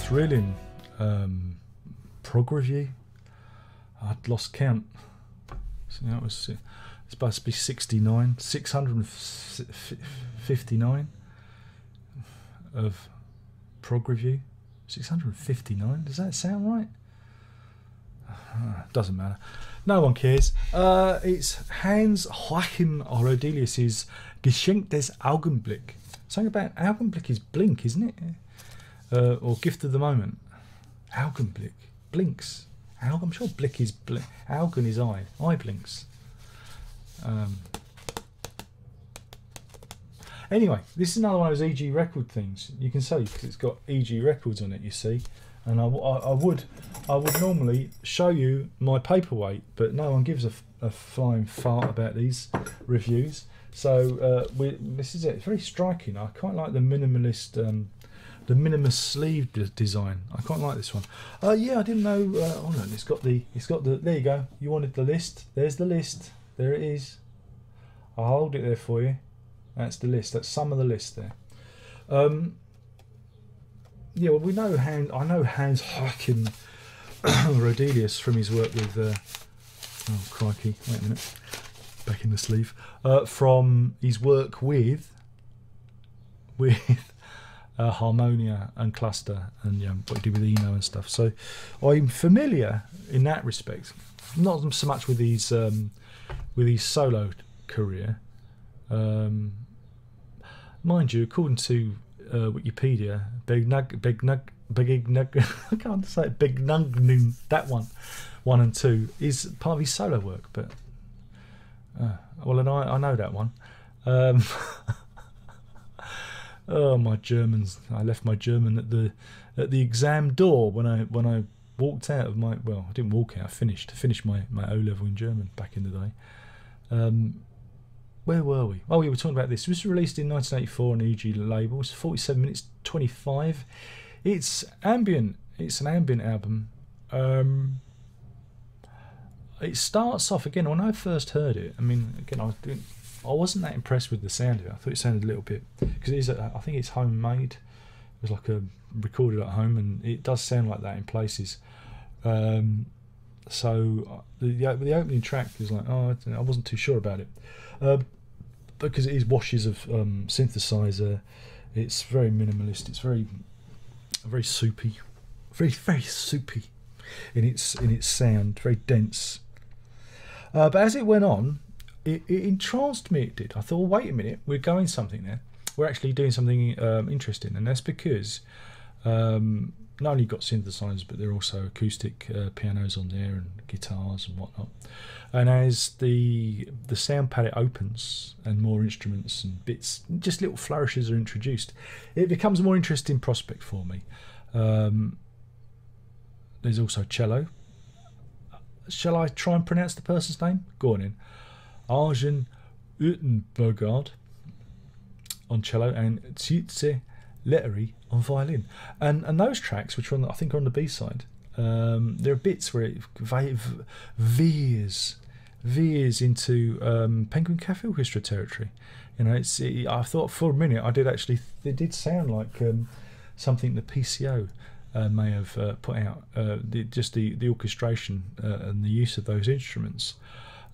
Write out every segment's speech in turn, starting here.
drilling prog review. I'd lost count. So that was it's supposed to be 69, 659 of prog review. 659. Does that sound right? Doesn't matter. No one cares. It's Hans Joachim Roedelius's Geschenk des Augenblick. Something about Augenblick is blink, isn't it? Or gift of the moment. Augenblick. Blinks. I'm sure blick is blink. Augen is eye. Eye blinks. Anyway, this is another one of those EG record things. You can see because it's got EG records on it, you see. And I would normally show you my paperweight, but no one gives a flying fart about these reviews. So this is it. It's very striking. I quite like the minimalist, the minimalist sleeve design. I quite like this one. Yeah, I didn't know. Oh no, it's got the. There you go. You wanted the list. There's the list. There it is. I'll hold it there for you. That's the list. That's some of the list there. Yeah, well, we know I know Hans Joachim Roedelius from his work with. Oh crikey! Wait a minute. Back in the sleeve. From his work with Harmonia and Cluster and what he did with Eno and stuff. So I'm familiar in that respect. Not so much with his solo career. Mind you, according to Wikipedia, I can't say it, Begnugnu, that one and 2 is part of his solo work, but well, and I know that one. Oh, my Germans! I left my German at the exam door when I walked out of my. Well, I didn't walk out. I finished my O level in German back in the day. Where were we? Oh, we were talking about this. It was released in 1984 on EG label. It's 47 minutes 25. It's ambient. It's an ambient album. It starts off again. When I first heard it, I mean, again, I wasn't that impressed with the sound of it. I thought it sounded a little bit, because it is. I think it's homemade. It was like a recorded at home, and it does sound like that in places. So the opening track is like, oh, I wasn't too sure about it, because it is washes of synthesizer. It's very minimalist. It's very soupy, very soupy in its sound. Very dense. But as it went on, it entranced me. It did. I thought, well, wait a minute, we're going something there. We're actually doing something interesting, and that's because not only got synthesizers, but there are also acoustic pianos on there and guitars and whatnot. And as the sound palette opens and more instruments and bits, just little flourishes are introduced, it becomes a more interesting prospect for me. There's also cello. Shall I try and pronounce the person's name? Go on in. Arjen Utenbergard on cello and Tjitse Lettery on violin. And those tracks, which are I think are on the B-side, there are bits where it veers into Penguin Cafe Orchestra territory. You know, I thought for a minute it did sound like something the PCO may have put out, just the orchestration and the use of those instruments.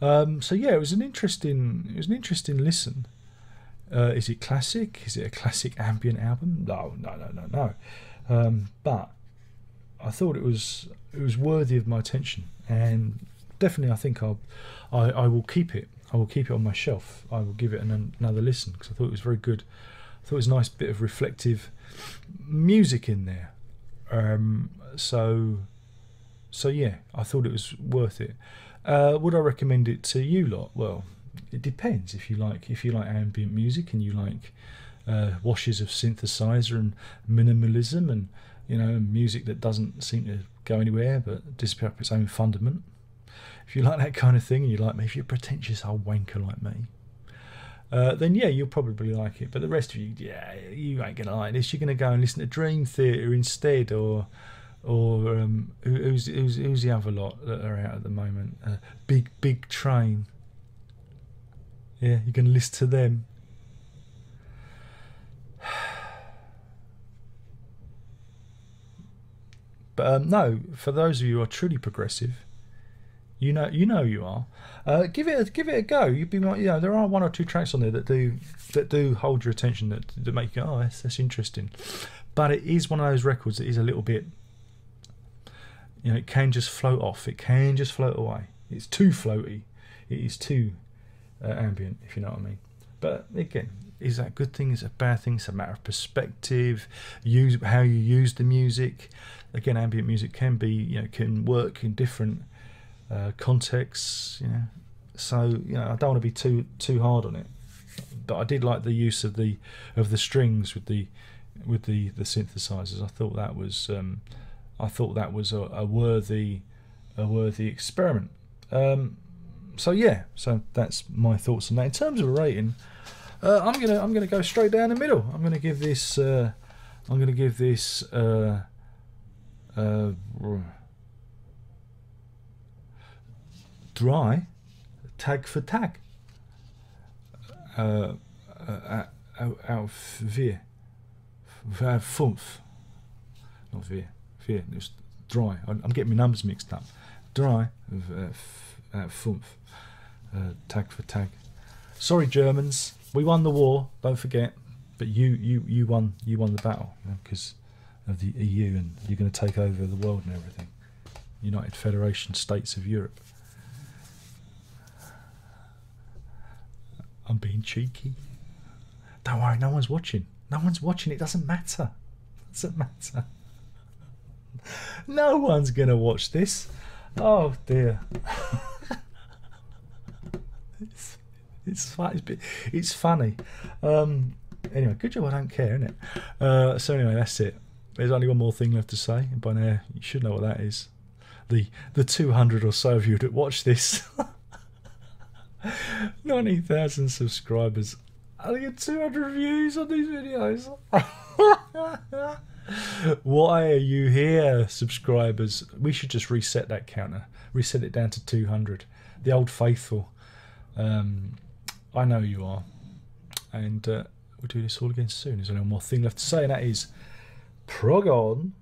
So yeah, it was an interesting listen. Is it classic? Is it a classic ambient album? No. But I thought it was worthy of my attention, and definitely I think I will keep it. I will keep it on my shelf. I will give it another listen because I thought it was very good. I thought it was a nice bit of reflective music in there. So yeah, I thought it was worth it. Would I recommend it to you lot? Well, it depends. If you like ambient music and you like washes of synthesizer and minimalism and music that doesn't seem to go anywhere but disappear up its own fundament. If you like that kind of thing, and you like me, if you're a pretentious old wanker like me, then yeah, you'll probably like it. But the rest of you, yeah, you ain't gonna like this. You're gonna go and listen to Dream Theater instead, or who's the other lot that are out at the moment? Big Train. Yeah, you're gonna listen to them. But no, for those of you who are truly progressive, you know you are. Give it a go. You'd be like, there are one or two tracks on there that do hold your attention, that make you go, oh, that's interesting. But it is one of those records that is a little bit, it can just float off. It can just float away. It's too floaty. It is too ambient, if you know what I mean. But again, is that a good thing? Is it a bad thing? It's a matter of perspective. How you use the music. Again, ambient music can be, can work in different contexts. So I don't want to be too hard on it. But I did like the use of the strings with the synthesizers. I thought that was a worthy experiment. So that's my thoughts on that. In terms of a rating, I'm gonna go straight down the middle. I'm gonna give this dry, tag for tag, out of vier, fünf, not vier, it's dry. I'm getting my numbers mixed up. Dry, fünf, tag for tag. Sorry, Germans, we won the war. Don't forget, but you won the battle because of the EU, and you're going to take over the world and everything. United Federation States of Europe. I'm being cheeky. Don't worry, no one's watching. No one's watching. It doesn't matter. It doesn't matter. No one's going to watch this. Oh dear. It's funny. Anyway, good job. I don't care, innit? So anyway, that's it. There's only one more thing left to say, and by now you should know what that is. The 200 or so of you that watch this. 90,000 subscribers. I get 200 views on these videos. Why are you here, subscribers? We should just reset that counter. Reset it down to 200. The old faithful. I know you are. And we'll do this all again soon. There's only one more thing left to say, and that is prog on.